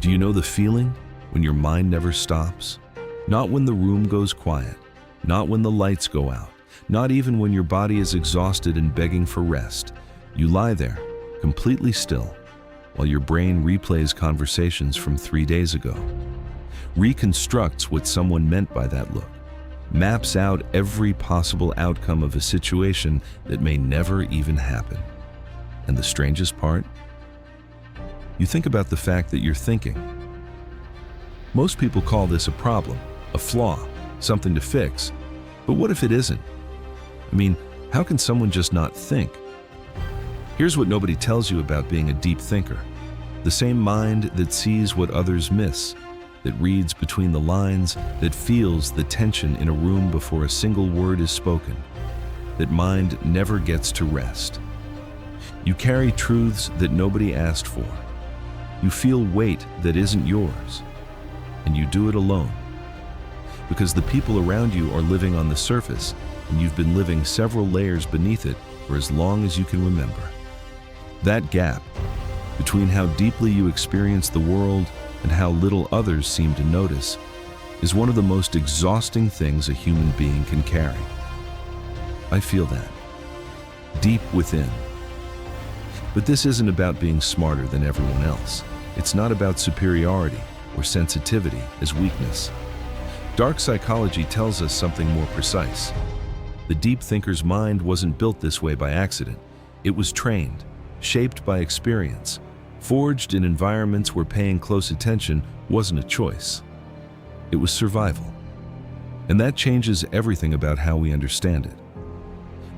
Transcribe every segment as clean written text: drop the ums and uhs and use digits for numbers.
Do you know the feeling when your mind never stops? Not when the room goes quiet, not when the lights go out, not even when your body is exhausted and begging for rest. You lie there, completely still, while your brain replays conversations from 3 days ago, reconstructs what someone meant by that look, maps out every possible outcome of a situation that may never even happen. And the strangest part? You think about the fact that you're thinking. Most people call this a problem, a flaw, something to fix. But what if it isn't? I mean, how can someone just not think? Here's what nobody tells you about being a deep thinker. The same mind that sees what others miss, that reads between the lines, that feels the tension in a room before a single word is spoken. That mind never gets to rest. You carry truths that nobody asked for. You feel weight that isn't yours. And you do it alone. Because the people around you are living on the surface, and you've been living several layers beneath it for as long as you can remember. That gap between how deeply you experience the world and how little others seem to notice is one of the most exhausting things a human being can carry. I feel that, deep within. But this isn't about being smarter than everyone else. It's not about superiority or sensitivity as weakness. Dark psychology tells us something more precise. The deep thinker's mind wasn't built this way by accident. It was trained, shaped by experience, forged in environments where paying close attention wasn't a choice. It was survival. And that changes everything about how we understand it.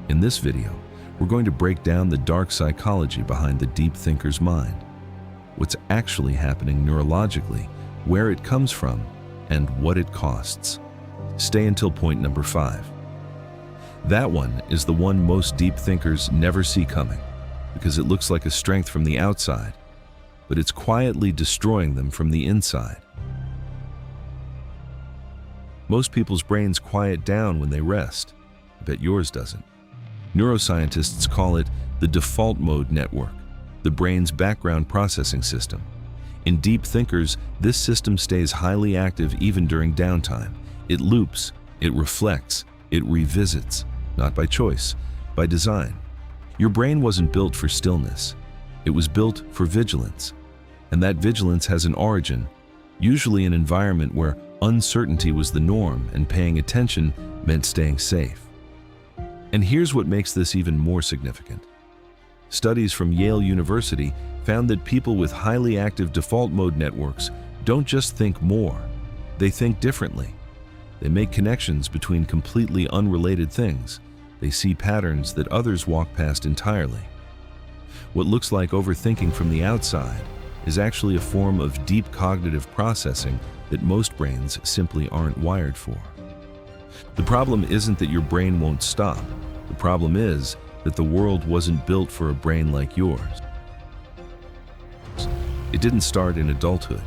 In this video, we're going to break down the dark psychology behind the deep thinker's mind, what's actually happening neurologically, where it comes from, and what it costs. Stay until point number 5. That one is the one most deep thinkers never see coming, because it looks like a strength from the outside, but it's quietly destroying them from the inside. Most people's brains quiet down when they rest. I bet yours doesn't. Neuroscientists call it the default mode network, the brain's background processing system. In deep thinkers, this system stays highly active even during downtime. It loops, it reflects, it revisits, not by choice, by design. Your brain wasn't built for stillness. It was built for vigilance. And that vigilance has an origin, usually an environment where uncertainty was the norm and paying attention meant staying safe. And here's what makes this even more significant. Studies from Yale University found that people with highly active default mode networks don't just think more, they think differently. They make connections between completely unrelated things. They see patterns that others walk past entirely. What looks like overthinking from the outside is actually a form of deep cognitive processing that most brains simply aren't wired for. The problem isn't that your brain won't stop. The problem is that the world wasn't built for a brain like yours. It didn't start in adulthood,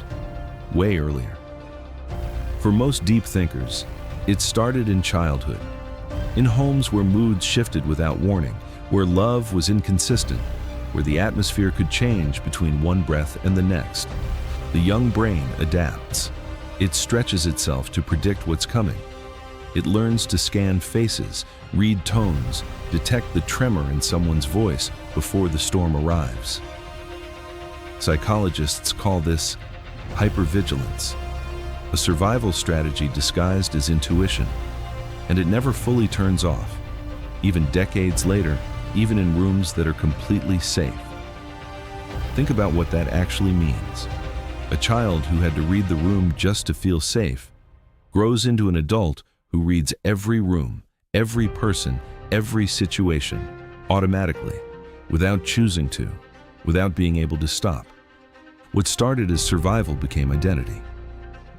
way earlier. For most deep thinkers, it started in childhood, in homes where moods shifted without warning, where love was inconsistent, where the atmosphere could change between one breath and the next. The young brain adapts. It stretches itself to predict what's coming. It learns to scan faces, read tones, detect the tremor in someone's voice before the storm arrives. Psychologists call this hypervigilance, a survival strategy disguised as intuition, and it never fully turns off, even decades later, even in rooms that are completely safe. Think about what that actually means. A child who had to read the room just to feel safe grows into an adult who reads every room, every person, every situation, automatically, without choosing to, without being able to stop. What started as survival became identity,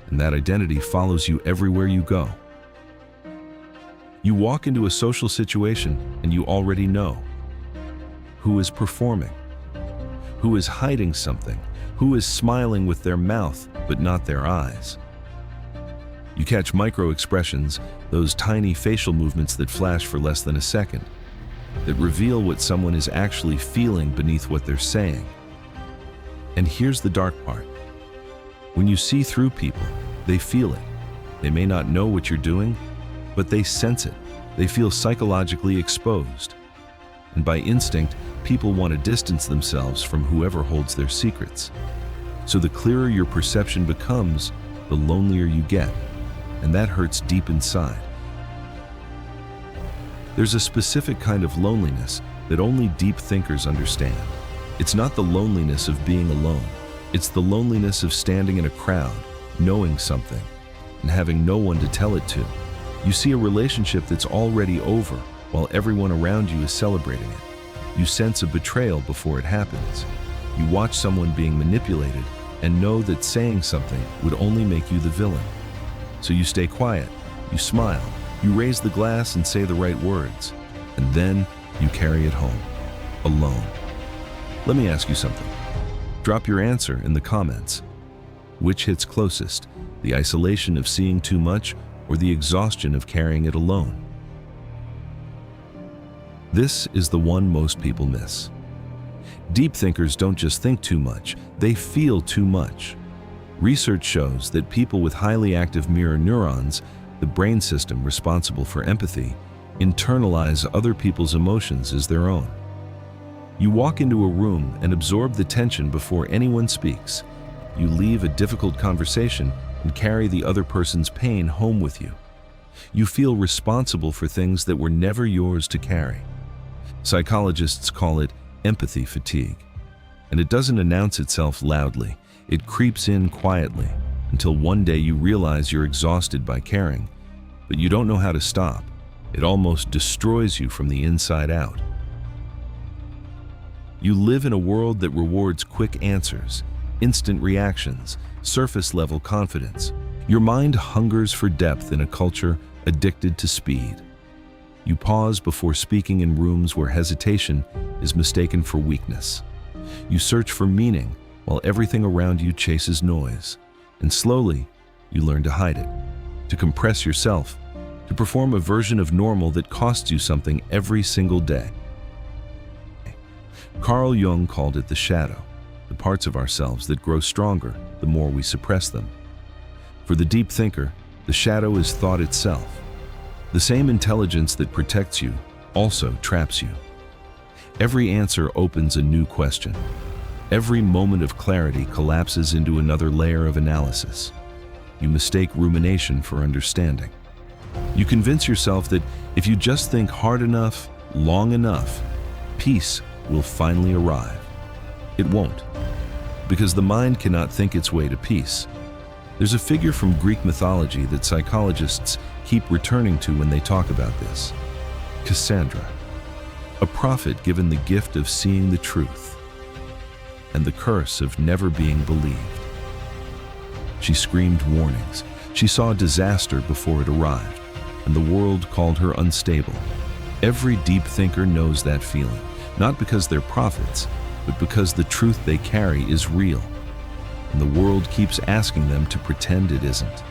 and that identity follows you everywhere you go. You walk into a social situation and you already know who is performing, who is hiding something, who is smiling with their mouth but not their eyes. You catch micro-expressions, those tiny facial movements that flash for less than a second, that reveal what someone is actually feeling beneath what they're saying. And here's the dark part. When you see through people, they feel it. They may not know what you're doing, but they sense it. They feel psychologically exposed. And by instinct, people want to distance themselves from whoever holds their secrets. So the clearer your perception becomes, the lonelier you get, and that hurts deep inside. There's a specific kind of loneliness that only deep thinkers understand. It's not the loneliness of being alone. It's the loneliness of standing in a crowd, knowing something, and having no one to tell it to. You see a relationship that's already over while everyone around you is celebrating it. You sense a betrayal before it happens. You watch someone being manipulated and know that saying something would only make you the villain. So you stay quiet, you smile, you raise the glass and say the right words, and then you carry it home, alone. Let me ask you something. Drop your answer in the comments. Which hits closest, the isolation of seeing too much or the exhaustion of carrying it alone? This is the one most people miss. Deep thinkers don't just think too much, they feel too much. Research shows that people with highly active mirror neurons, the brain system responsible for empathy, internalize other people's emotions as their own. You walk into a room and absorb the tension before anyone speaks. You leave a difficult conversation and carry the other person's pain home with you. You feel responsible for things that were never yours to carry. Psychologists call it empathy fatigue. And it doesn't announce itself loudly. It creeps in quietly until one day you realize you're exhausted by caring, but you don't know how to stop. It almost destroys you from the inside out. You live in a world that rewards quick answers, instant reactions, surface-level confidence. Your mind hungers for depth in a culture addicted to speed. You pause before speaking in rooms where hesitation is mistaken for weakness. You search for meaning while everything around you chases noise. And slowly, you learn to hide it, to compress yourself, to perform a version of normal that costs you something every single day. Carl Jung called it the shadow, the parts of ourselves that grow stronger the more we suppress them. For the deep thinker, the shadow is thought itself. The same intelligence that protects you also traps you. Every answer opens a new question. Every moment of clarity collapses into another layer of analysis. You mistake rumination for understanding. You convince yourself that if you just think hard enough, long enough, peace will finally arrive. It won't, because the mind cannot think its way to peace. There's a figure from Greek mythology that psychologists keep returning to when they talk about this. Cassandra, a prophet given the gift of seeing the truth and the curse of never being believed. She screamed warnings. She saw disaster before it arrived, and the world called her unstable. Every deep thinker knows that feeling, not because they're prophets, but because the truth they carry is real, and the world keeps asking them to pretend it isn't.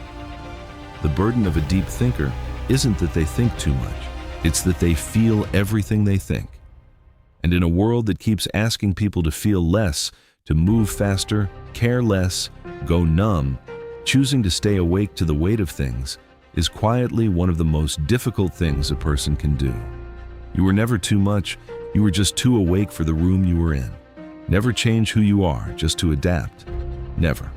The burden of a deep thinker isn't that they think too much, it's that they feel everything they think. And in a world that keeps asking people to feel less, to move faster, care less, go numb, choosing to stay awake to the weight of things is quietly one of the most difficult things a person can do. You were never too much, you were just too awake for the room you were in. Never change who you are just to adapt. Never.